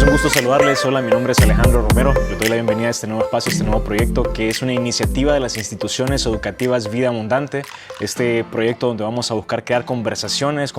un gusto saludarles. Hola, mi nombre es Alejandro Romero. Les doy la bienvenida a este nuevo espacio, a este nuevo proyecto que es una iniciativa de las instituciones educativas Vida Abundante. Este proyecto donde vamos a buscar crear conversaciones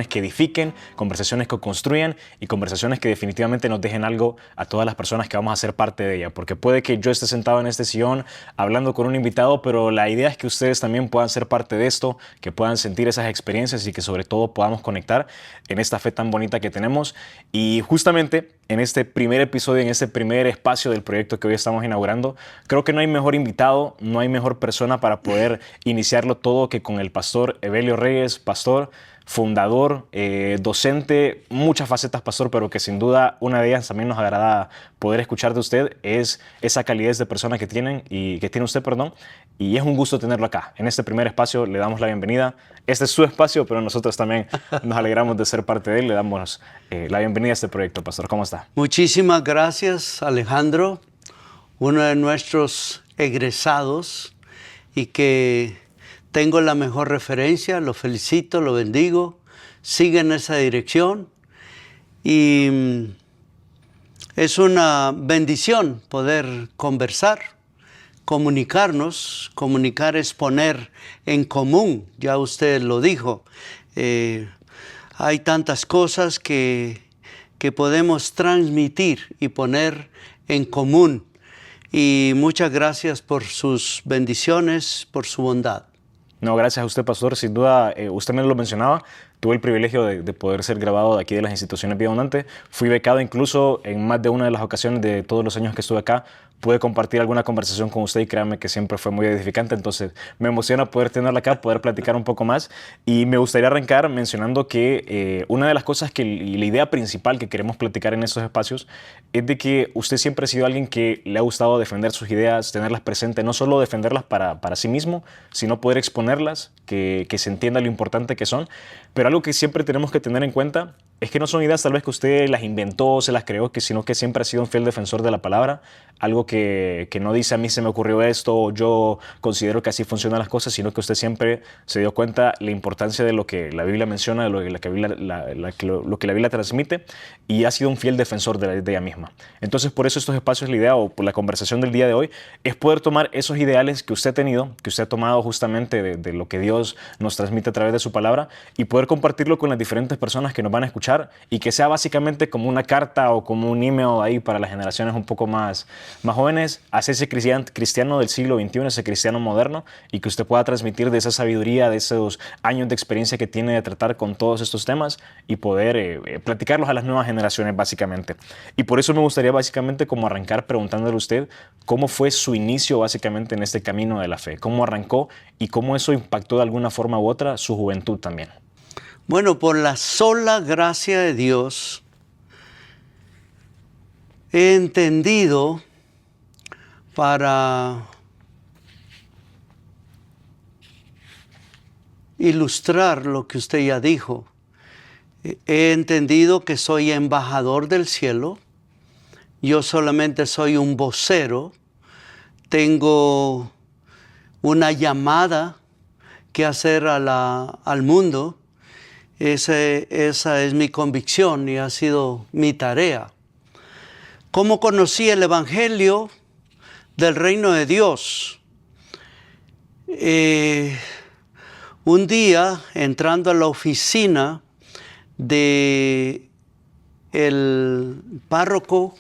que edifiquen, conversaciones que construyan y conversaciones que definitivamente nos dejen algo a todas las personas que vamos a ser parte de ella. Porque puede que yo esté sentado en este sillón hablando con un invitado, pero la idea es que ustedes también puedan ser parte de esto, que puedan sentir esas experiencias y que sobre todo podamos conectar en esta fe tan bonita que tenemos. Y justamente en este primer episodio, en este primer espacio del proyecto que hoy estamos inaugurando, creo que no hay mejor invitado, no hay mejor persona para poder iniciarlo todo que con el pastor Evelio Reyes, pastor, fundador, docente, muchas facetas, pastor, pero que sin duda una de ellas también nos agrada poder escuchar de usted, es esa calidez de persona que tiene usted, perdón, y es un gusto tenerlo acá. En este primer espacio le damos la bienvenida. Este es su espacio, pero nosotros también nos alegramos de ser parte de él. Le damos la bienvenida a este proyecto, pastor. ¿Cómo está? Muchísimas gracias, Alejandro, uno de nuestros egresados y que tengo la mejor referencia. Lo felicito, lo bendigo. Sigue en esa dirección y es una bendición poder conversar, comunicarnos. Comunicar es poner en común, ya usted lo dijo. Hay tantas cosas que podemos transmitir y poner en común. Y muchas gracias por sus bendiciones, por su bondad. No, gracias a usted, pastor. Sin duda, usted me lo mencionaba. Tuve el privilegio de poder ser grabado de aquí de las instituciones Vida Abundante. Fui becado incluso en más de una de las ocasiones de todos los años que estuve acá. Pude compartir alguna conversación con usted y créanme que siempre fue muy edificante. Entonces me emociona poder tenerla acá, poder platicar un poco más. Y me gustaría arrancar mencionando que una de las cosas y la idea principal que queremos platicar en estos espacios es de que usted siempre ha sido alguien que le ha gustado defender sus ideas, tenerlas presentes, no solo defenderlas para sí mismo, sino poder exponerlas, que se entienda lo importante que son. Pero algo que siempre tenemos que tener en cuenta es que no son ideas tal vez que usted las inventó, se las creó, sino que siempre ha sido un fiel defensor de la palabra, algo que no dice a mí se me ocurrió esto o yo considero que así funcionan las cosas, sino que usted siempre se dio cuenta la importancia de lo que la Biblia menciona, de lo que la Biblia transmite, y ha sido un fiel defensor de ella misma. Entonces, por eso estos espacios, la idea o por la conversación del día de hoy, es poder tomar esos ideales que usted ha tenido, que usted ha tomado justamente de lo que Dios nos transmite a través de su palabra, y poder compartirlo con las diferentes personas que nos van a escuchar, y que sea básicamente como una carta o como un email ahí para las generaciones un poco más jóvenes, hacia ese cristiano del siglo XXI, ese cristiano moderno, y que usted pueda transmitir de esa sabiduría, de esos años de experiencia que tiene de tratar con todos estos temas y poder platicarlos a las nuevas generaciones básicamente. Y por eso me gustaría básicamente como arrancar preguntándole a usted cómo fue su inicio básicamente en este camino de la fe, cómo arrancó y cómo eso impactó de alguna forma u otra su juventud también. Bueno, por la sola gracia de Dios, he entendido para ilustrar lo que usted ya dijo. He entendido que soy embajador del cielo. Yo solamente soy un vocero. Tengo una llamada que hacer al mundo. Esa es mi convicción y ha sido mi tarea. ¿Cómo conocí el Evangelio del Reino de Dios? Un día, entrando a la oficina del párroco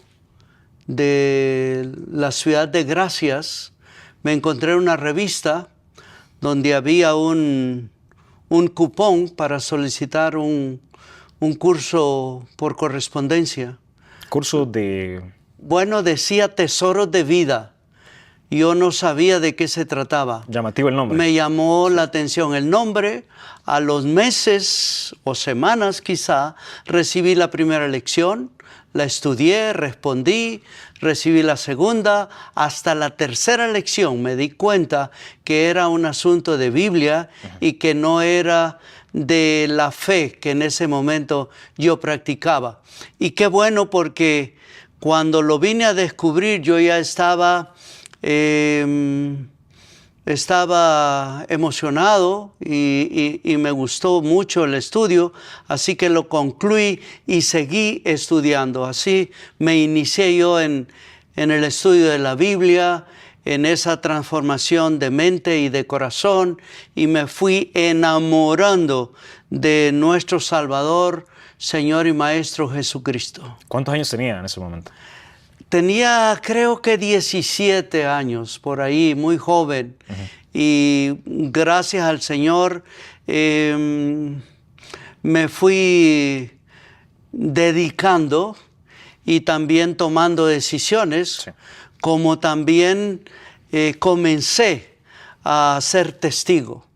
de la ciudad de Gracias, me encontré una revista donde había un cupón para solicitar un curso por correspondencia. ¿Curso de...? Bueno, decía Tesoros de Vida. Yo no sabía de qué se trataba. Llamativo el nombre. Me llamó la atención el nombre. A los meses o semanas quizá recibí la primera lección, la estudié, respondí, recibí la segunda. Hasta la tercera lección me di cuenta que era un asunto de Biblia y que no era de la fe que en ese momento yo practicaba. Y qué bueno, porque cuando lo vine a descubrir yo ya estaba estaba emocionado y me gustó mucho el estudio, así que lo concluí y seguí estudiando. Así me inicié yo en el estudio de la Biblia, en esa transformación de mente y de corazón, y me fui enamorando de nuestro Salvador, Señor y Maestro Jesucristo. ¿Cuántos años tenía en ese momento? Tenía creo que 17 años, por ahí, muy joven. Y gracias al Señor me fui dedicando y también tomando decisiones, Sí. como también comencé a ser testigo.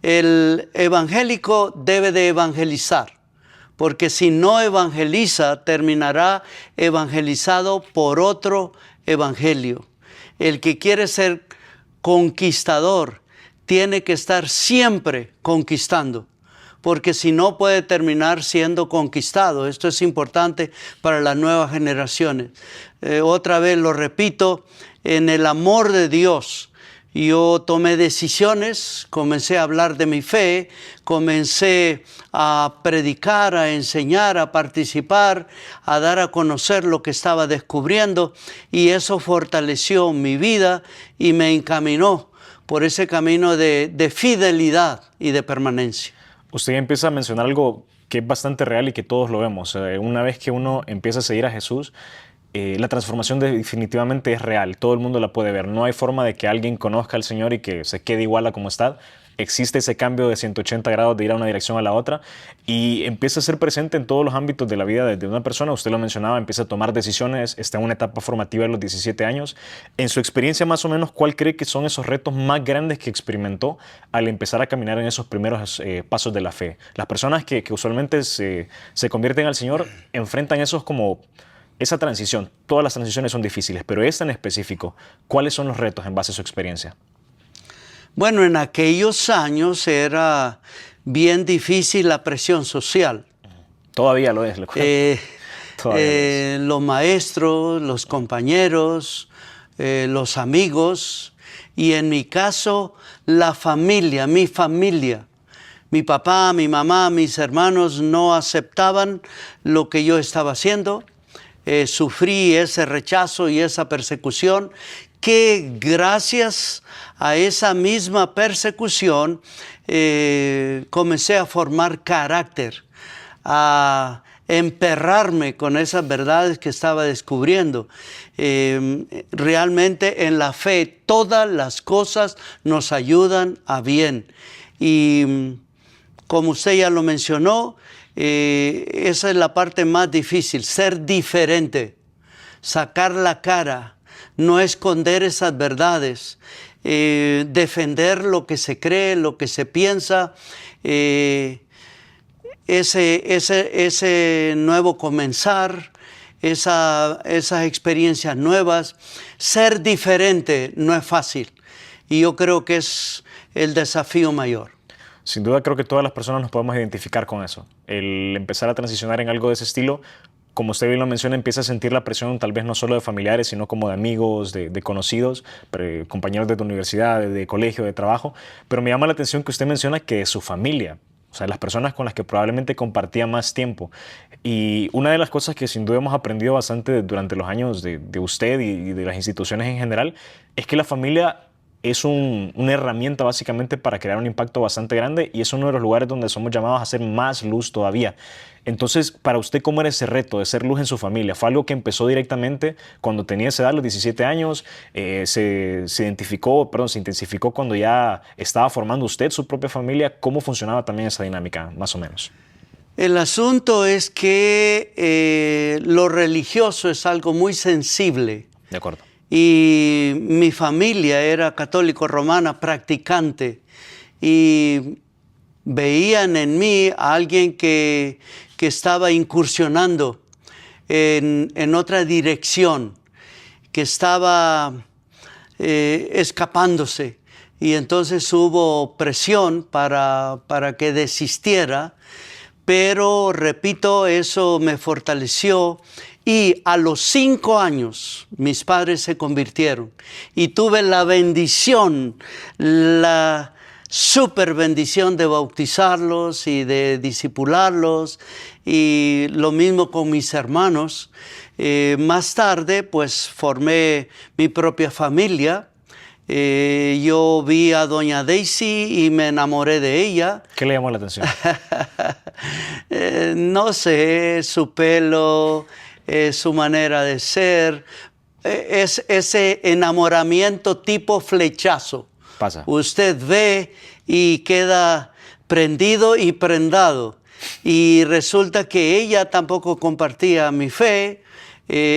El evangélico debe de evangelizar, porque si no evangeliza, terminará evangelizado por otro evangelio. El que quiere ser conquistador tiene que estar siempre conquistando, porque si no puede terminar siendo conquistado. Esto es importante para las nuevas generaciones. Otra vez lo repito, en el amor de Dios, yo tomé decisiones, comencé a hablar de mi fe, comencé a predicar, a enseñar, a participar, a dar a conocer lo que estaba descubriendo, y eso fortaleció mi vida y me encaminó por ese camino de fidelidad y de permanencia. Usted ya empieza a mencionar algo que es bastante real y que todos lo vemos. Una vez que uno empieza a seguir a Jesús, la transformación definitivamente es real. Todo el mundo la puede ver. No hay forma de que alguien conozca al Señor y que se quede igual a como está. Existe ese cambio de 180 grados de ir a una dirección a la otra y empieza a ser presente en todos los ámbitos de la vida de una persona. Usted lo mencionaba, empieza a tomar decisiones, está en una etapa formativa de los 17 años. En su experiencia, más o menos, ¿cuál cree que son esos retos más grandes que experimentó al empezar a caminar en esos primeros pasos de la fe? Las personas que usualmente se convierten al Señor enfrentan esos como esa transición. Todas las transiciones son difíciles, pero esta en específico, ¿cuáles son los retos en base a su experiencia? Bueno, en aquellos años era bien difícil la presión social. Todavía lo es. Los maestros, los compañeros, los amigos, y en mi caso la familia, mi familia. Mi papá, mi mamá, mis hermanos no aceptaban lo que yo estaba haciendo. Sufrí ese rechazo y esa persecución, que gracias a esa misma persecución comencé a formar carácter, a emperrarme con esas verdades que estaba descubriendo. Realmente en la fe todas las cosas nos ayudan a bien. Y como usted ya lo mencionó, esa es la parte más difícil, ser diferente, sacar la cara, no esconder esas verdades, defender lo que se cree, lo que se piensa, ese nuevo comenzar, esas experiencias nuevas. Ser diferente no es fácil, y yo creo que es el desafío mayor. Sin duda creo que todas las personas nos podemos identificar con eso. El empezar a transicionar en algo de ese estilo, como usted bien lo menciona, empieza a sentir la presión tal vez no solo de familiares, sino como de amigos, de conocidos, compañeros de tu universidad, de colegio, de trabajo. Pero me llama la atención que usted menciona que es su familia, o sea, las personas con las que probablemente compartía más tiempo. Y una de las cosas que sin duda hemos aprendido bastante durante los años de usted y de las instituciones en general, es que la familia es una herramienta básicamente para crear un impacto bastante grande, y es uno de los lugares donde somos llamados a hacer más luz todavía. Entonces, para usted, ¿cómo era ese reto de ser luz en su familia? ¿Fue algo que empezó directamente cuando tenía esa edad, los 17 años? ¿Se intensificó cuando ya estaba formando usted su propia familia? ¿Cómo funcionaba también esa dinámica, más o menos? El asunto es que lo religioso es algo muy sensible. De acuerdo. Y mi familia era católico romana practicante, y veían en mí a alguien que estaba incursionando en otra dirección, que estaba escapándose. Y entonces hubo presión para que desistiera, pero repito, eso me fortaleció. Y a los 5 años mis padres se convirtieron y tuve la bendición, la super bendición de bautizarlos y de discipularlos, y lo mismo con mis hermanos. Más tarde pues formé mi propia familia. Yo vi a doña Daisy y me enamoré de ella. ¿Qué le llamó la atención? No sé, su pelo, su manera de ser, es ese enamoramiento tipo flechazo. Pasa. Usted ve y queda prendido y prendado. Y resulta que ella tampoco compartía mi fe,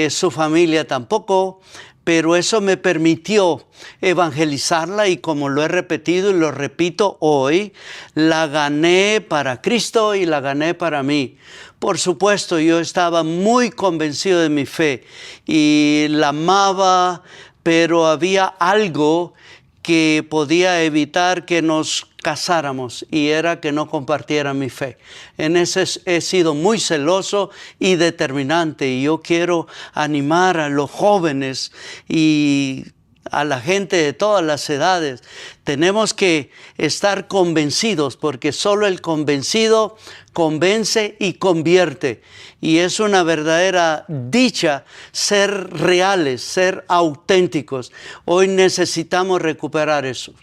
su familia tampoco, pero eso me permitió evangelizarla, y como lo he repetido y lo repito hoy, la gané para Cristo y la gané para mí. Por supuesto, yo estaba muy convencido de mi fe y la amaba, pero había algo que podía evitar que nos casáramos, y era que no compartiera mi fe. En eso he sido muy celoso y determinante, y yo quiero animar a los jóvenes y a la gente de todas las edades. Tenemos que estar convencidos, porque solo el convencido convence y convierte. Y es una verdadera dicha ser reales, ser auténticos. Hoy necesitamos recuperar eso.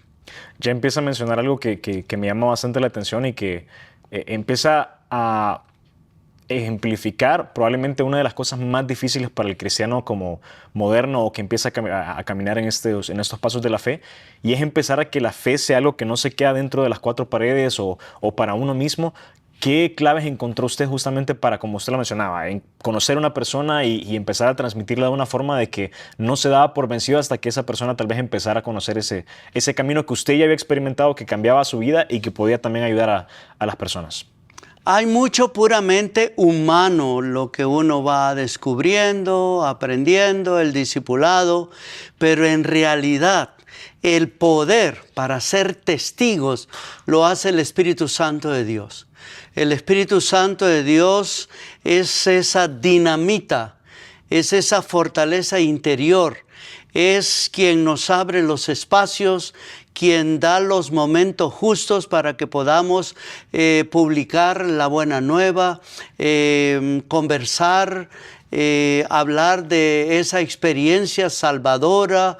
Ya empieza a mencionar algo que me llama bastante la atención y que empieza a ejemplificar probablemente una de las cosas más difíciles para el cristiano como moderno, o que empieza a caminar en estos pasos de la fe, y es empezar a que la fe sea algo que no se queda dentro de las cuatro paredes o para uno mismo. ¿Qué claves encontró usted justamente para, como usted lo mencionaba, en conocer a una persona y empezar a transmitirla de una forma de que no se daba por vencido hasta que esa persona tal vez empezara a conocer ese camino que usted ya había experimentado, que cambiaba su vida y que podía también ayudar a las personas? Hay mucho puramente humano lo que uno va descubriendo, aprendiendo, el discipulado, pero en realidad el poder para ser testigos lo hace el Espíritu Santo de Dios. El Espíritu Santo de Dios es esa dinamita, es esa fortaleza interior, es quien nos abre los espacios, quien da los momentos justos para que podamos publicar la buena nueva, conversar, hablar de esa experiencia salvadora,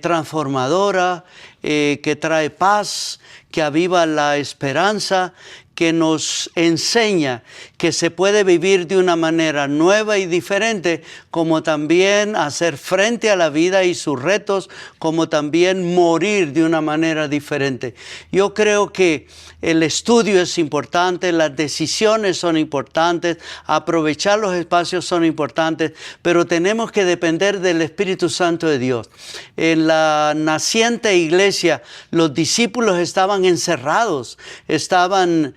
transformadora, que trae paz, que aviva la esperanza, que nos enseña que se puede vivir de una manera nueva y diferente, como también hacer frente a la vida y sus retos, como también morir de una manera diferente. Yo creo que el estudio es importante, las decisiones son importantes, aprovechar los espacios son importantes, pero tenemos que depender del Espíritu Santo de Dios. En la naciente iglesia, los discípulos estaban encerrados, estaban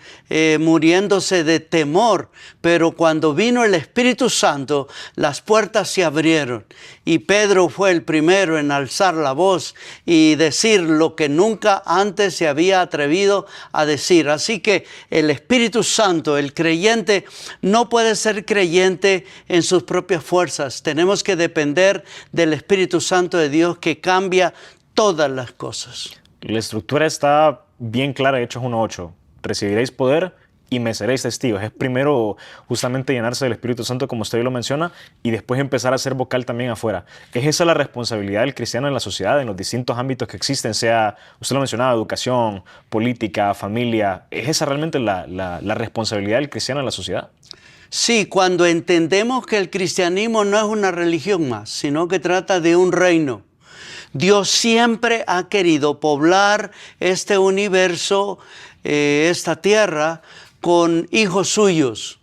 muriéndose de temor, pero cuando vino el Espíritu Santo, las puertas se abrieron, y Pedro fue el primero en alzar la voz y decir lo que nunca antes se había atrevido a decir. Así que el Espíritu Santo, el creyente, no puede ser creyente en sus propias fuerzas. Tenemos que depender del Espíritu Santo de Dios, que cambia todas las cosas. La estructura está bien clara, Hechos 1:8. Recibiréis poder y me seréis testigos. Es primero justamente llenarse del Espíritu Santo, como usted lo menciona, y después empezar a ser vocal también afuera. ¿Es esa la responsabilidad del cristiano en la sociedad, en los distintos ámbitos que existen? Sea, usted lo mencionaba, educación, política, familia. ¿Es esa realmente la responsabilidad del cristiano en la sociedad? Sí, cuando entendemos que el cristianismo no es una religión más, sino que trata de un reino. Dios siempre ha querido poblar este universo, esta tierra, con hijos suyos,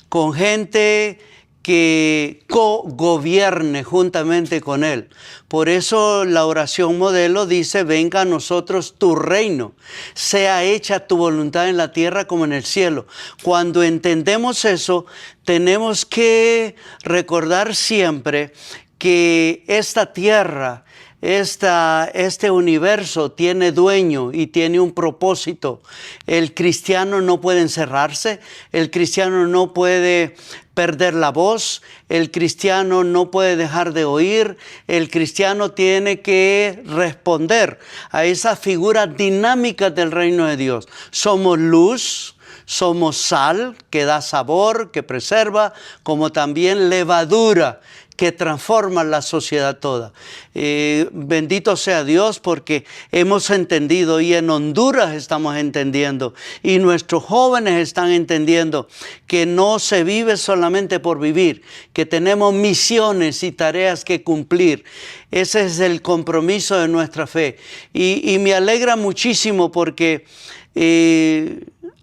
con gente que co-gobierne juntamente con Él. Por eso la oración modelo dice: venga a nosotros tu reino, sea hecha tu voluntad en la tierra como en el cielo. Cuando entendemos eso, tenemos que recordar siempre que esta tierra este universo tiene dueño y tiene un propósito. El cristiano no puede encerrarse, el cristiano no puede perder la voz, el cristiano no puede dejar de oír, el cristiano tiene que responder a esas figuras dinámicas del reino de Dios. Somos luz, somos sal que da sabor, que preserva, como también levadura que transforma la sociedad toda. Bendito sea Dios porque hemos entendido, y en Honduras estamos entendiendo, y nuestros jóvenes están entendiendo que no se vive solamente por vivir, que tenemos misiones y tareas que cumplir. Ese es el compromiso de nuestra fe. Y me alegra muchísimo porque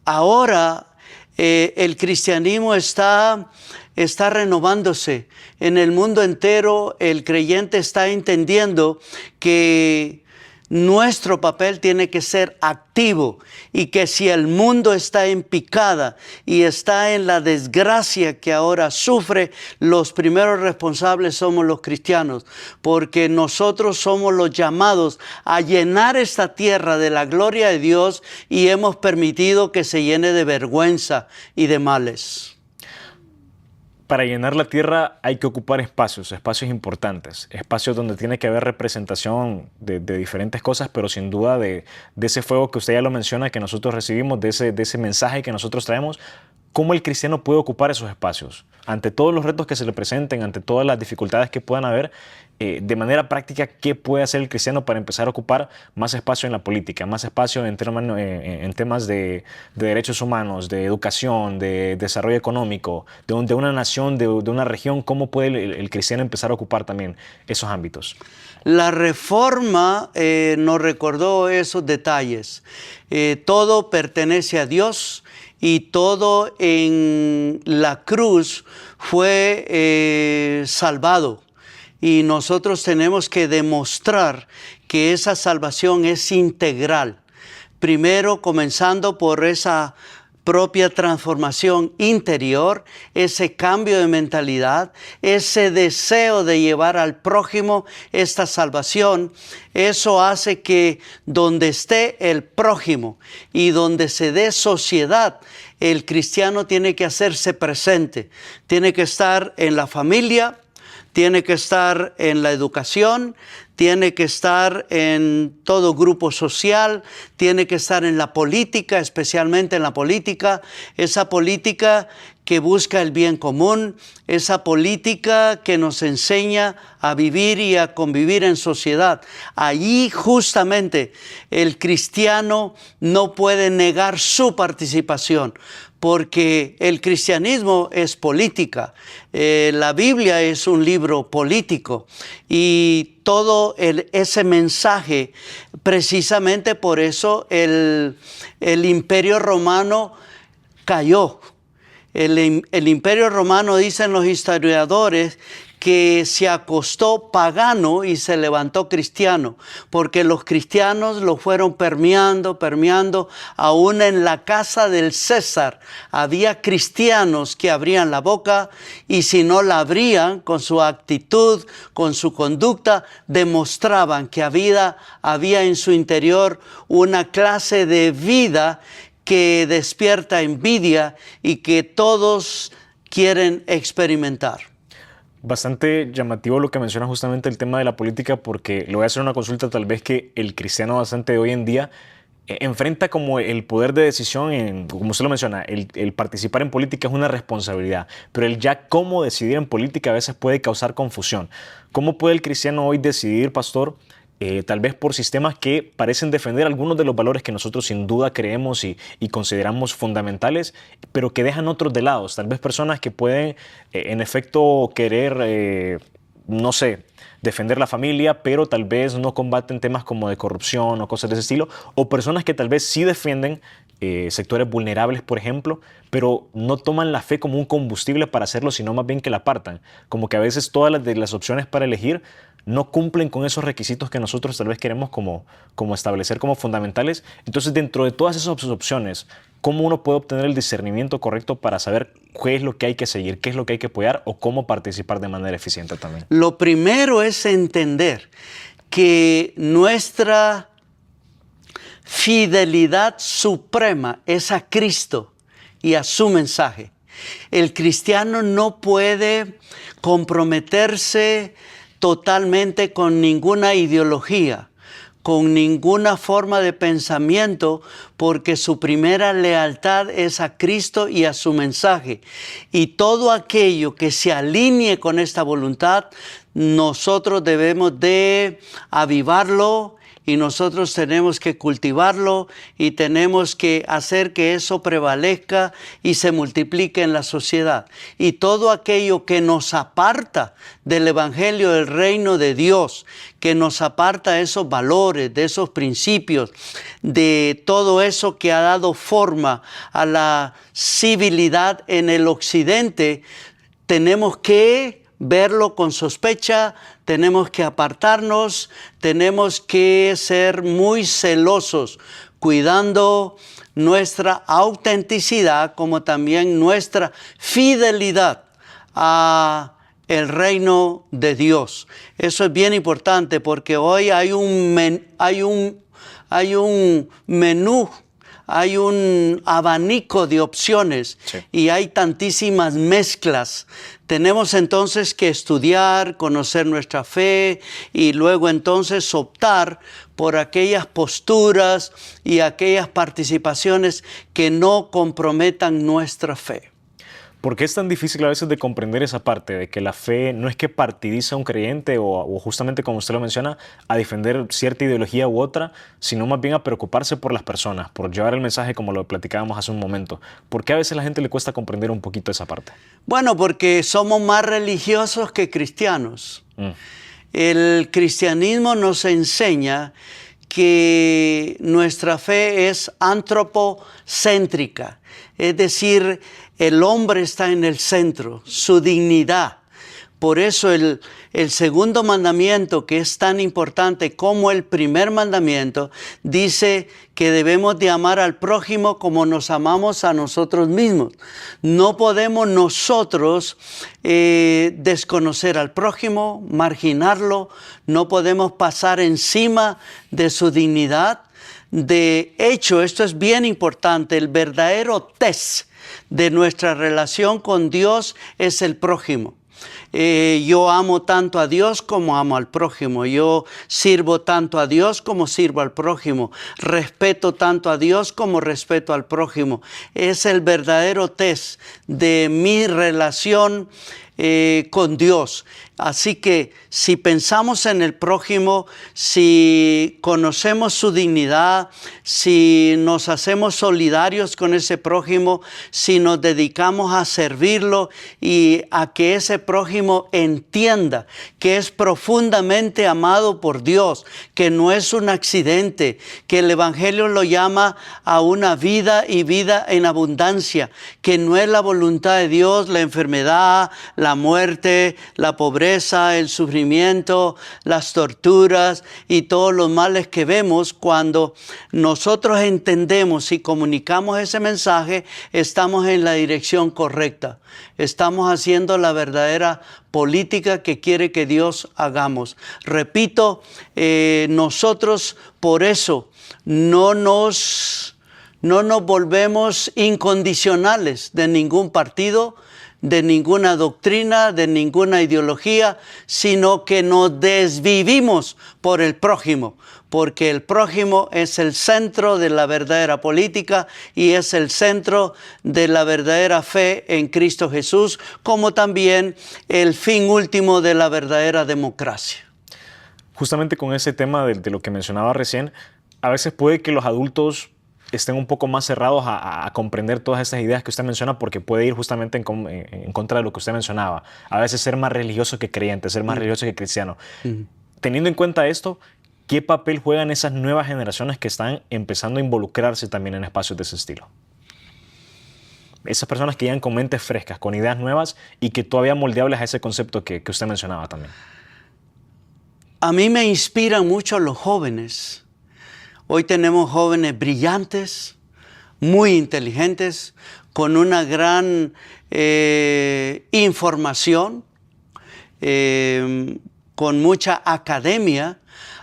ahora el cristianismo está renovándose. En el mundo entero el creyente está entendiendo que nuestro papel tiene que ser activo y que si el mundo está en picada y está en la desgracia que ahora sufre, los primeros responsables somos los cristianos, porque nosotros somos los llamados a llenar esta tierra de la gloria de Dios y hemos permitido que se llene de vergüenza y de males. Para llenar la tierra hay que ocupar espacios importantes, espacios donde tiene que haber representación de diferentes cosas, pero sin duda de ese fuego que usted ya lo menciona, que nosotros recibimos, de ese mensaje que nosotros traemos. ¿Cómo el cristiano puede ocupar esos espacios? Ante todos los retos que se le presenten, ante todas las dificultades que puedan haber, de manera práctica, ¿qué puede hacer el cristiano para empezar a ocupar más espacio en la política, más espacio en temas de derechos humanos, de educación, de desarrollo económico, de una nación, de una región? ¿Cómo puede el cristiano empezar a ocupar también esos ámbitos? La Reforma nos recordó esos detalles. Todo pertenece a Dios y todo en la cruz fue salvado. Y nosotros tenemos que demostrar que esa salvación es integral. Primero, comenzando por esa propia transformación interior, ese cambio de mentalidad, ese deseo de llevar al prójimo esta salvación. Eso hace que donde esté el prójimo y donde se dé sociedad, el cristiano tiene que hacerse presente. Tiene que estar en la familia, tiene que estar en la educación, tiene que estar en todo grupo social, tiene que estar en la política, especialmente en la política, esa política que busca el bien común, esa política que nos enseña a vivir y a convivir en sociedad. Allí justamente el cristiano no puede negar su participación, porque el cristianismo es política. La Biblia es un libro político y todo ese mensaje, precisamente por eso el Imperio Romano cayó. El Imperio Romano, dicen los historiadores, que se acostó pagano y se levantó cristiano, porque los cristianos lo fueron permeando. Aún en la casa del César había cristianos que abrían la boca, y si no la abrían, con su actitud, con su conducta, demostraban que había en su interior una clase de vida que despierta envidia y que todos quieren experimentar. Bastante llamativo lo que menciona justamente el tema de la política, porque le voy a hacer una consulta tal vez que el cristiano bastante de hoy en día enfrenta como el poder de decisión, como usted lo menciona, el participar en política es una responsabilidad, pero el ya cómo decidir en política a veces puede causar confusión. ¿Cómo puede el cristiano hoy decidir, pastor? Tal vez por sistemas que parecen defender algunos de los valores que nosotros sin duda creemos y consideramos fundamentales, pero que dejan otros de lado. Tal vez personas que pueden, en efecto, querer, no sé, defender la familia, pero tal vez no combaten temas como de corrupción o cosas de ese estilo, o personas que tal vez sí defienden sectores vulnerables, por ejemplo, pero no toman la fe como un combustible para hacerlo, sino más bien que la apartan. Como que a veces todas las opciones para elegir no cumplen con esos requisitos que nosotros tal vez queremos como establecer como fundamentales. Entonces, dentro de todas esas opciones, ¿cómo uno puede obtener el discernimiento correcto para saber qué es lo que hay que seguir, qué es lo que hay que apoyar o cómo participar de manera eficiente también? Lo primero es entender que nuestra fidelidad suprema es a Cristo y a su mensaje. El cristiano no puede comprometerse totalmente con ninguna ideología, con ninguna forma de pensamiento, porque su primera lealtad es a Cristo y a su mensaje. Y todo aquello que se alinee con esta voluntad, nosotros debemos de avivarlo, y nosotros tenemos que cultivarlo y tenemos que hacer que eso prevalezca y se multiplique en la sociedad. Y todo aquello que nos aparta del Evangelio del Reino de Dios, que nos aparta de esos valores, de esos principios, de todo eso que ha dado forma a la civilidad en el Occidente, tenemos que verlo con sospecha, tenemos que apartarnos, tenemos que ser muy celosos, cuidando nuestra autenticidad como también nuestra fidelidad a el reino de Dios. Eso es bien importante porque hoy hay un menú, hay un abanico de opciones, sí, y hay tantísimas mezclas. Tenemos entonces que estudiar, conocer nuestra fe y luego entonces optar por aquellas posturas y aquellas participaciones que no comprometan nuestra fe. ¿Por qué es tan difícil a veces de comprender esa parte de que la fe no es que partidiza a un creyente o justamente como usted lo menciona, a defender cierta ideología u otra, sino más bien a preocuparse por las personas, por llevar el mensaje como lo platicábamos hace un momento? ¿Por qué a veces a la gente le cuesta comprender un poquito esa parte? Bueno, porque somos más religiosos que cristianos. El cristianismo nos enseña que nuestra fe es antropocéntrica, es decir, el hombre está en el centro, su dignidad. Por eso el segundo mandamiento, que es tan importante como el primer mandamiento, dice que debemos de amar al prójimo como nos amamos a nosotros mismos. No podemos nosotros desconocer al prójimo, marginarlo, no podemos pasar encima de su dignidad. De hecho, esto es bien importante, el verdadero test de nuestra relación con Dios es el prójimo. Yo amo tanto a Dios como amo al prójimo. Yo sirvo tanto a Dios como sirvo al prójimo. Respeto tanto a Dios como respeto al prójimo. Es el verdadero test de mi relación con Dios. Así que si pensamos en el prójimo, si conocemos su dignidad, si nos hacemos solidarios con ese prójimo, si nos dedicamos a servirlo y a que ese prójimo entienda que es profundamente amado por Dios, que no es un accidente, que el Evangelio lo llama a una vida y vida en abundancia, que no es la voluntad de Dios la enfermedad, la muerte, la pobreza, el sufrimiento, las torturas y todos los males que vemos. Cuando nosotros entendemos y comunicamos ese mensaje, estamos en la dirección correcta. Estamos haciendo la verdadera política que quiere que Dios hagamos. Repito, nosotros por eso no nos volvemos incondicionales de ningún partido, de ninguna doctrina, de ninguna ideología, sino que nos desvivimos por el prójimo, porque el prójimo es el centro de la verdadera política y es el centro de la verdadera fe en Cristo Jesús, como también el fin último de la verdadera democracia. Justamente con ese tema de lo que mencionaba recién, a veces puede que los adultos estén un poco más cerrados a comprender todas estas ideas que usted menciona, porque puede ir justamente en contra de lo que usted mencionaba. A veces ser más religioso que creyente, ser más religioso que cristiano. Teniendo en cuenta esto, ¿qué papel juegan esas nuevas generaciones que están empezando a involucrarse también en espacios de ese estilo? Esas personas que llegan con mentes frescas, con ideas nuevas y que todavía moldeables a ese concepto que usted mencionaba también. A mí me inspiran mucho los jóvenes. Hoy tenemos jóvenes brillantes, muy inteligentes, con una gran información, con mucha academia.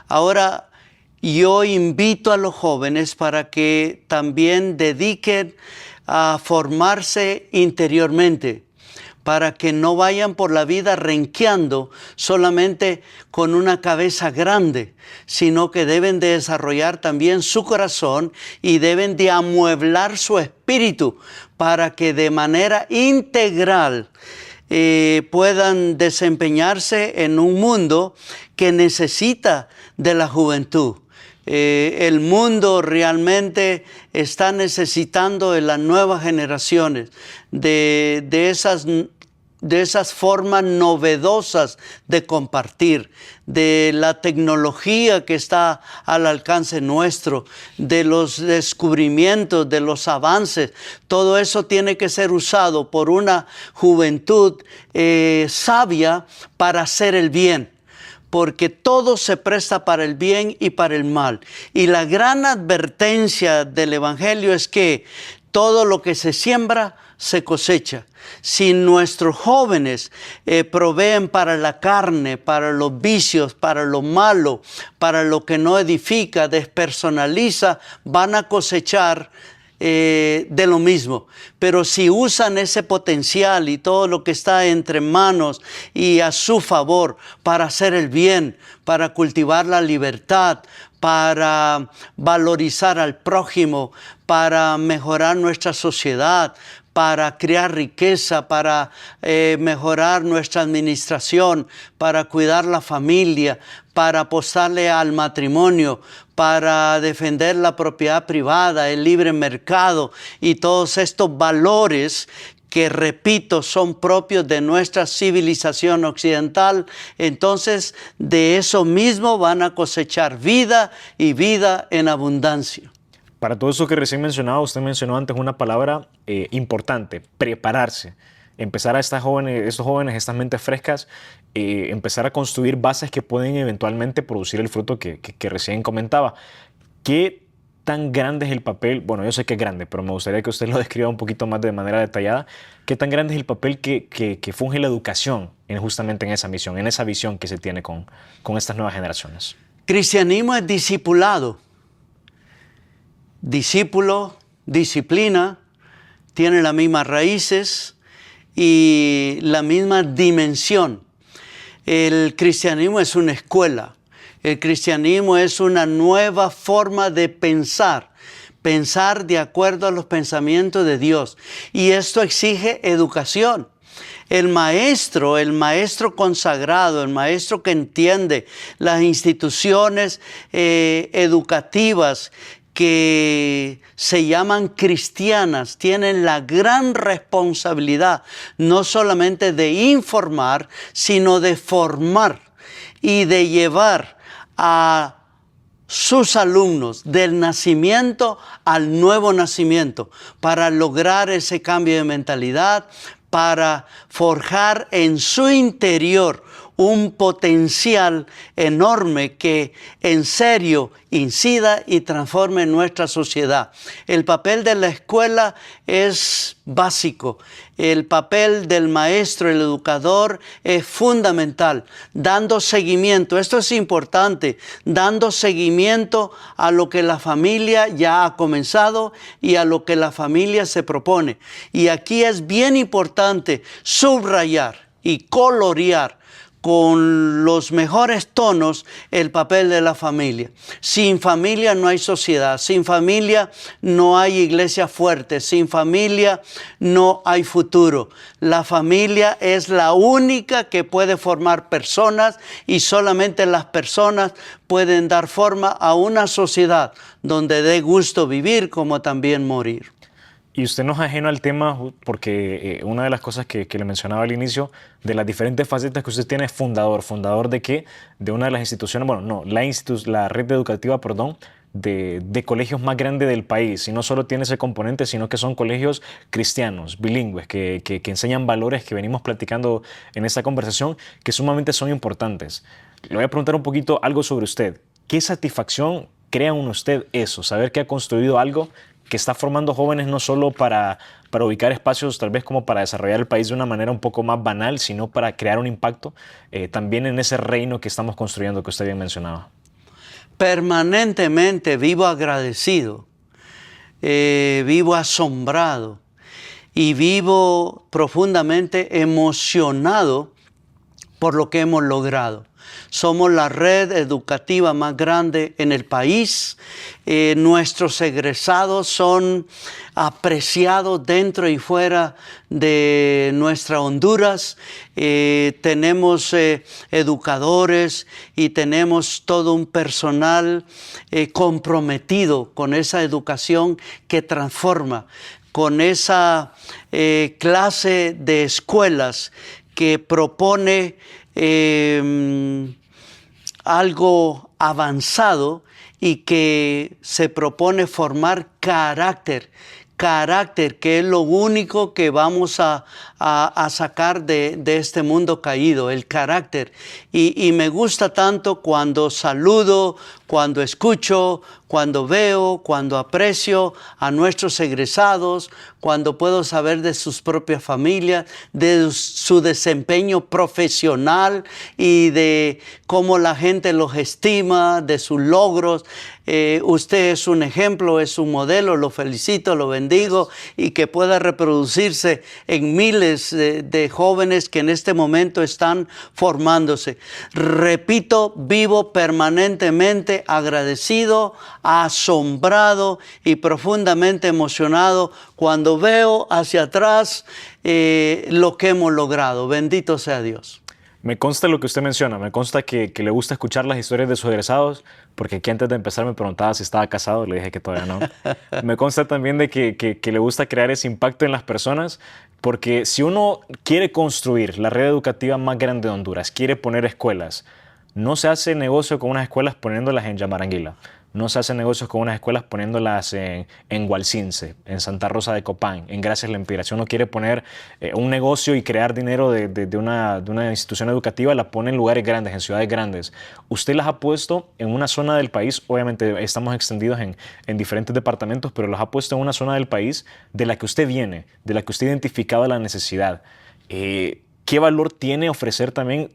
Ahora, yo invito a los jóvenes para que también dediquen a formarse interiormente, para que no vayan por la vida renqueando solamente con una cabeza grande, sino que deben de desarrollar también su corazón y deben de amueblar su espíritu para que de manera integral puedan desempeñarse en un mundo que necesita de la juventud. El mundo realmente está necesitando de las nuevas generaciones, de esas formas novedosas de compartir, de la tecnología que está al alcance nuestro, de los descubrimientos, de los avances. Todo eso tiene que ser usado por una juventud sabia para hacer el bien, porque todo se presta para el bien y para el mal. Y la gran advertencia del Evangelio es que todo lo que se siembra, se cosecha. Si nuestros jóvenes proveen para la carne, para los vicios, para lo malo, para lo que no edifica, despersonaliza, van a cosechar de lo mismo. Pero si usan ese potencial y todo lo que está entre manos y a su favor para hacer el bien, para cultivar la libertad, para valorizar al prójimo, para mejorar nuestra sociedad, para crear riqueza, para mejorar nuestra administración, para cuidar la familia, para apostarle al matrimonio, para defender la propiedad privada, el libre mercado y todos estos valores que, repito, son propios de nuestra civilización occidental. Entonces, de eso mismo van a cosechar vida y vida en abundancia. Para todo eso que recién mencionaba, usted mencionó antes una palabra importante: prepararse. Empezar a estos jóvenes, estas mentes frescas, empezar a construir bases que pueden eventualmente producir el fruto que recién comentaba. ¿Qué tan grande es el papel? Bueno, yo sé que es grande, pero me gustaría que usted lo describa un poquito más de manera detallada. ¿Qué tan grande es el papel que funge la educación justamente en esa misión, en esa visión que se tiene con estas nuevas generaciones? Cristianismo es discipulado. Discípulo, disciplina, tiene las mismas raíces y la misma dimensión. El cristianismo es una escuela. El cristianismo es una nueva forma de pensar de acuerdo a los pensamientos de Dios. Y esto exige educación. El maestro consagrado, el maestro que entiende las instituciones educativas que se llaman cristianas, tienen la gran responsabilidad no solamente de informar, sino de formar y de llevar a sus alumnos del nacimiento al nuevo nacimiento para lograr ese cambio de mentalidad, para forjar en su interior un potencial enorme que en serio incida y transforme nuestra sociedad. El papel de la escuela es básico. El papel del maestro, el educador, es fundamental, dando seguimiento. Esto es importante, dando seguimiento a lo que la familia ya ha comenzado y a lo que la familia se propone. Y aquí es bien importante subrayar y colorear con los mejores tonos el papel de la familia. Sin familia no hay sociedad, sin familia no hay iglesia fuerte, sin familia no hay futuro. La familia es la única que puede formar personas y solamente las personas pueden dar forma a una sociedad donde dé gusto vivir como también morir. Y usted no es ajeno al tema porque una de las cosas que le mencionaba al inicio, de las diferentes facetas que usted tiene, es fundador de qué, de una de las instituciones, bueno, no, la red educativa, perdón, de colegios más grandes del país. Y no solo tiene ese componente, sino que son colegios cristianos, bilingües, que enseñan valores que venimos platicando en esta conversación, que sumamente son importantes. Le voy a preguntar un poquito algo sobre usted. ¿Qué satisfacción crea en usted eso? Saber que ha construido algo que está formando jóvenes no solo para ubicar espacios tal vez como para desarrollar el país de una manera un poco más banal, sino para crear un impacto también en ese reino que estamos construyendo, que usted bien mencionaba. permanentemente vivo agradecido, vivo asombrado y vivo profundamente emocionado por lo que hemos logrado. Somos la red educativa más grande en el país. Nuestros egresados son apreciados dentro y fuera de nuestra Honduras. Tenemos educadores y tenemos todo un personal comprometido con esa educación que transforma, con esa clase de escuelas que propone algo avanzado y que se propone formar carácter, que es lo único que vamos a sacar de este mundo caído, el carácter. Y me gusta tanto cuando saludo, cuando escucho, cuando veo, cuando aprecio a nuestros egresados, cuando puedo saber de sus propias familias, de su desempeño profesional y de cómo la gente los estima, de sus logros. Usted es un ejemplo, es un modelo, lo felicito, lo bendigo y que pueda reproducirse en miles de jóvenes que en este momento están formándose. Repito, vivo permanentemente agradecido, asombrado y profundamente emocionado cuando veo hacia atrás lo que hemos logrado. Bendito sea Dios. Me consta lo que usted menciona, me consta que le gusta escuchar las historias de sus egresados, porque aquí antes de empezar me preguntaba si estaba casado, le dije que todavía no. Me consta también de que le gusta crear ese impacto en las personas, porque si uno quiere construir la red educativa más grande de Honduras, quiere poner escuelas, no se hace negocio con unas escuelas poniéndolas en Yamaranguila. No se hacen negocios con unas escuelas poniéndolas en Gualcince, en Santa Rosa de Copán, en Gracias Lempiras. Si uno quiere poner un negocio y crear dinero de una institución educativa, la pone en lugares grandes, en ciudades grandes. Usted las ha puesto en una zona del país, obviamente estamos extendidos en diferentes departamentos, pero las ha puesto en una zona del país de la que usted viene, de la que usted ha identificado la necesidad. ¿Qué valor tiene ofrecer también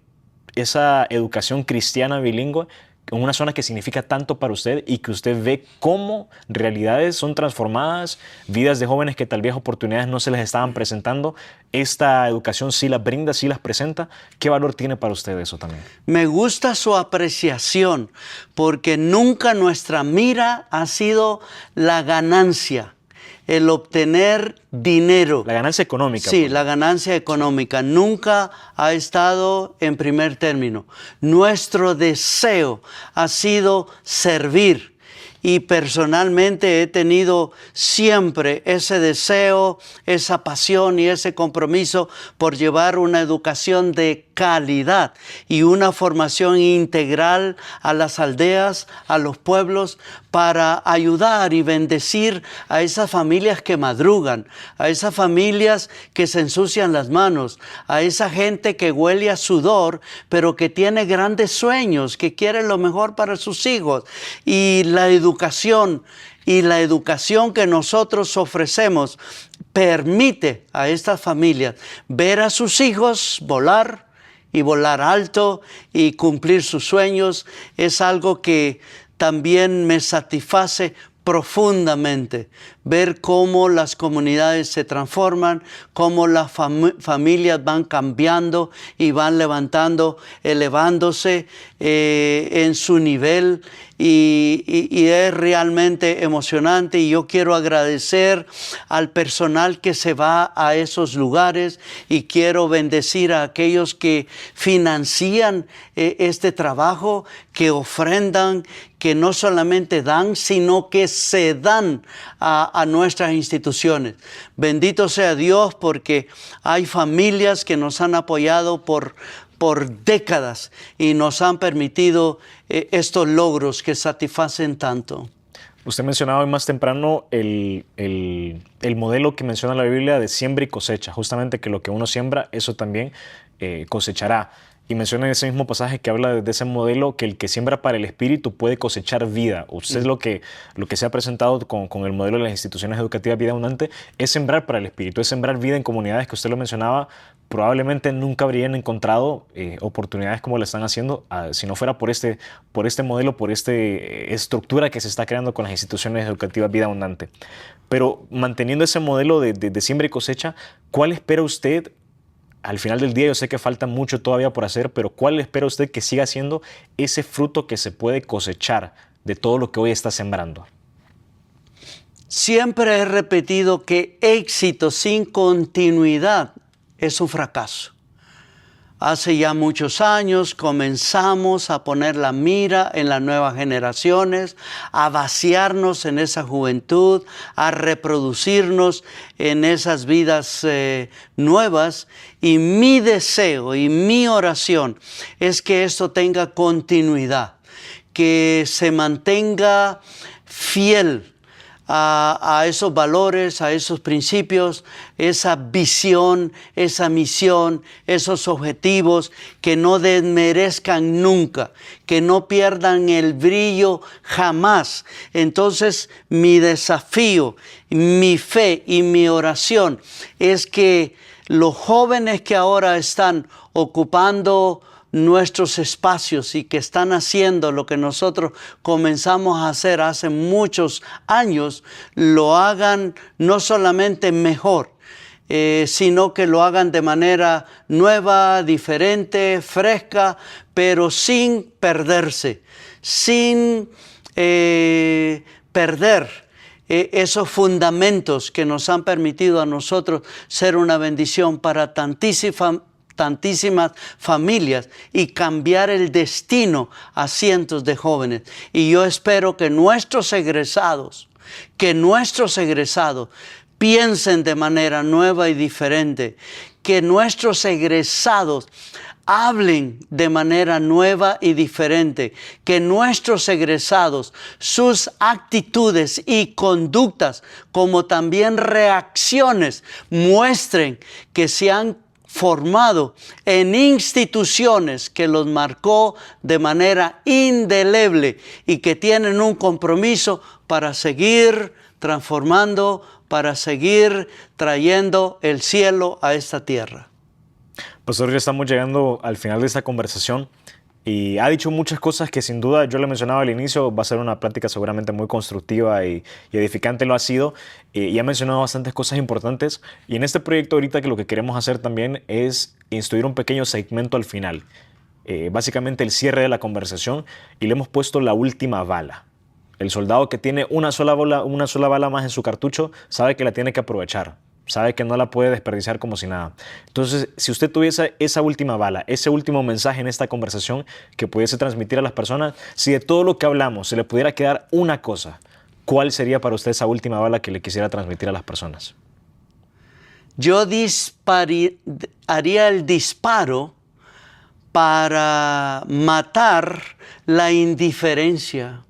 esa educación cristiana bilingüe en una zona que significa tanto para usted y que usted ve cómo realidades son transformadas, vidas de jóvenes que tal vez oportunidades no se les estaban presentando? Esta educación sí las brinda, sí las presenta. ¿Qué valor tiene para usted eso también? Me gusta su apreciación, porque nunca nuestra mira ha sido la ganancia, el obtener dinero. La ganancia económica. Sí, pues. la ganancia económica nunca ha estado en primer término. Nuestro deseo ha sido servir. Y personalmente he tenido siempre ese deseo, esa pasión y ese compromiso por llevar una educación de calidad y una formación integral a las aldeas, a los pueblos, para ayudar y bendecir a esas familias que madrugan, a esas familias que se ensucian las manos, a esa gente que huele a sudor, pero que tiene grandes sueños, que quiere lo mejor para sus hijos. Y la educación que nosotros ofrecemos permite a estas familias ver a sus hijos volar y volar alto y cumplir sus sueños. Es algo que también me satisface profundamente, ver cómo las comunidades se transforman, cómo las familias van cambiando y van elevándose en su nivel, y es realmente emocionante. Y yo quiero agradecer al personal que se va a esos lugares y quiero bendecir a aquellos que financian este trabajo, que ofrendan, que no solamente dan, sino que se dan a nuestras instituciones. Bendito sea Dios, porque hay familias que nos han apoyado por décadas y nos han permitido estos logros que satisfacen tanto. Usted mencionaba hoy más temprano el modelo que menciona la Biblia de siembra y cosecha, justamente que lo que uno siembra, eso también cosechará. Y menciona en ese mismo pasaje que habla de ese modelo que el que siembra para el espíritu puede cosechar vida. Usted lo que se ha presentado con el modelo de las instituciones educativas Vida Abundante es sembrar para el espíritu, es sembrar vida en comunidades que usted lo mencionaba. Probablemente nunca habrían encontrado oportunidades como lo están haciendo si no fuera por este modelo, por esta estructura que se está creando con las instituciones educativas Vida Abundante. Pero manteniendo ese modelo de siembra y cosecha, ¿cuál espera usted? Al final del día yo sé que falta mucho todavía por hacer, pero ¿cuál espera usted que siga siendo ese fruto que se puede cosechar de todo lo que hoy está sembrando? Siempre he repetido que éxito sin continuidad es un fracaso. Hace ya muchos años comenzamos a poner la mira en las nuevas generaciones, a vaciarnos en esa juventud, a reproducirnos en esas vidas nuevas. Y mi deseo y mi oración es que esto tenga continuidad, que se mantenga fiel a esos valores, a esos principios, esa visión, esa misión, esos objetivos, que no desmerezcan nunca, que no pierdan el brillo jamás. Entonces, mi desafío, mi fe y mi oración es que los jóvenes que ahora están ocupando nuestros espacios y que están haciendo lo que nosotros comenzamos a hacer hace muchos años, lo hagan no solamente mejor, sino que lo hagan de manera nueva, diferente, fresca, pero sin perderse, sin perder esos fundamentos que nos han permitido a nosotros ser una bendición para tantísimas familias y cambiar el destino a cientos de jóvenes. Y yo espero que nuestros egresados piensen de manera nueva y diferente, que nuestros egresados hablen de manera nueva y diferente, que nuestros egresados, sus actitudes y conductas, como también reacciones, muestren que se han formado en instituciones que los marcó de manera indeleble y que tienen un compromiso para seguir transformando, para seguir trayendo el cielo a esta tierra. Pastor, ya estamos llegando al final de esta conversación y ha dicho muchas cosas que sin duda yo le mencionaba al inicio, va a ser una plática seguramente muy constructiva y edificante lo ha sido, y ha mencionado bastantes cosas importantes, y en este proyecto ahorita que lo que queremos hacer también es instruir un pequeño segmento al final, básicamente el cierre de la conversación, y le hemos puesto la última bala. El soldado que tiene una sola bala más en su cartucho sabe que la tiene que aprovechar. Sabe que no la puede desperdiciar como si nada. Entonces, si usted tuviese esa última bala, ese último mensaje en esta conversación que pudiese transmitir a las personas, si de todo lo que hablamos se le pudiera quedar una cosa, ¿cuál sería para usted esa última bala que le quisiera transmitir a las personas? Yo haría el disparo para matar la indiferencia,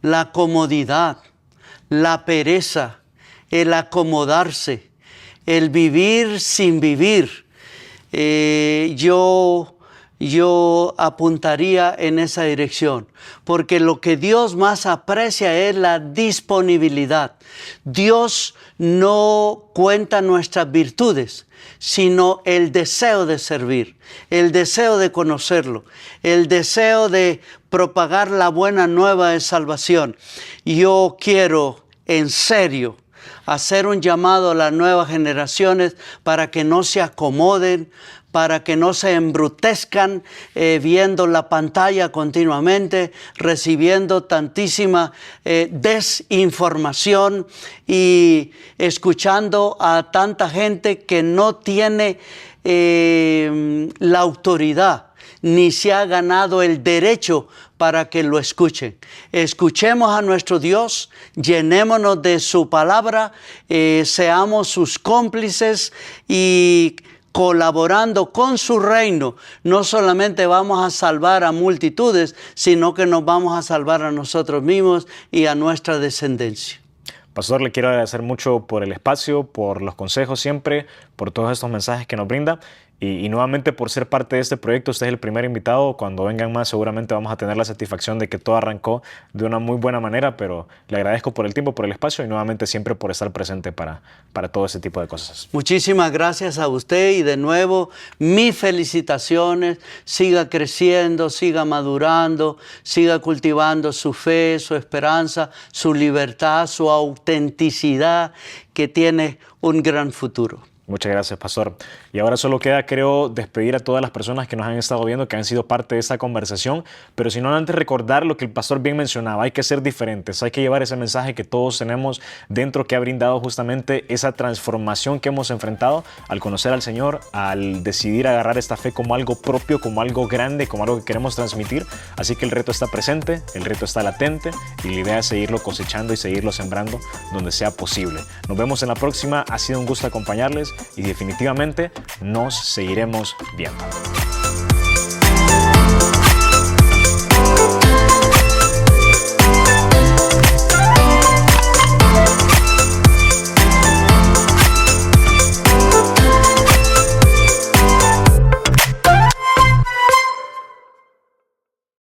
la comodidad, la pereza, el acomodarse, el vivir sin vivir. Yo apuntaría en esa dirección, porque lo que Dios más aprecia es la disponibilidad. Dios no cuenta nuestras virtudes, sino el deseo de servir, el deseo de conocerlo, el deseo de propagar la buena nueva de salvación. Yo quiero, en serio, hacer un llamado a las nuevas generaciones para que no se acomoden, para que no se embrutezcan viendo la pantalla continuamente, recibiendo tantísima desinformación y escuchando a tanta gente que no tiene la autoridad ni se ha ganado el derecho para que lo escuchen. Escuchemos a nuestro Dios, llenémonos de su palabra, seamos sus cómplices y colaborando con su reino, no solamente vamos a salvar a multitudes, sino que nos vamos a salvar a nosotros mismos y a nuestra descendencia. Pastor, le quiero agradecer mucho por el espacio, por los consejos siempre, por todos estos mensajes que nos brinda. Y nuevamente, por ser parte de este proyecto, usted es el primer invitado. Cuando vengan más, seguramente vamos a tener la satisfacción de que todo arrancó de una muy buena manera, pero le agradezco por el tiempo, por el espacio y nuevamente siempre por estar presente para todo ese tipo de cosas. Muchísimas gracias a usted y de nuevo mis felicitaciones. Siga creciendo, siga madurando, siga cultivando su fe, su esperanza, su libertad, su autenticidad, que tiene un gran futuro. Muchas gracias, pastor. Y ahora solo queda, creo, despedir a todas las personas que nos han estado viendo, que han sido parte de esta conversación, pero si no, antes recordar lo que el pastor bien mencionaba: hay que ser diferentes, hay que llevar ese mensaje que todos tenemos dentro, que ha brindado justamente esa transformación que hemos enfrentado al conocer al Señor, al decidir agarrar esta fe como algo propio, como algo grande, como algo que queremos transmitir. Así que el reto está presente, el reto está latente y la idea es seguirlo cosechando y seguirlo sembrando donde sea posible. Nos vemos en la próxima, ha sido un gusto acompañarles y definitivamente nos seguiremos viendo.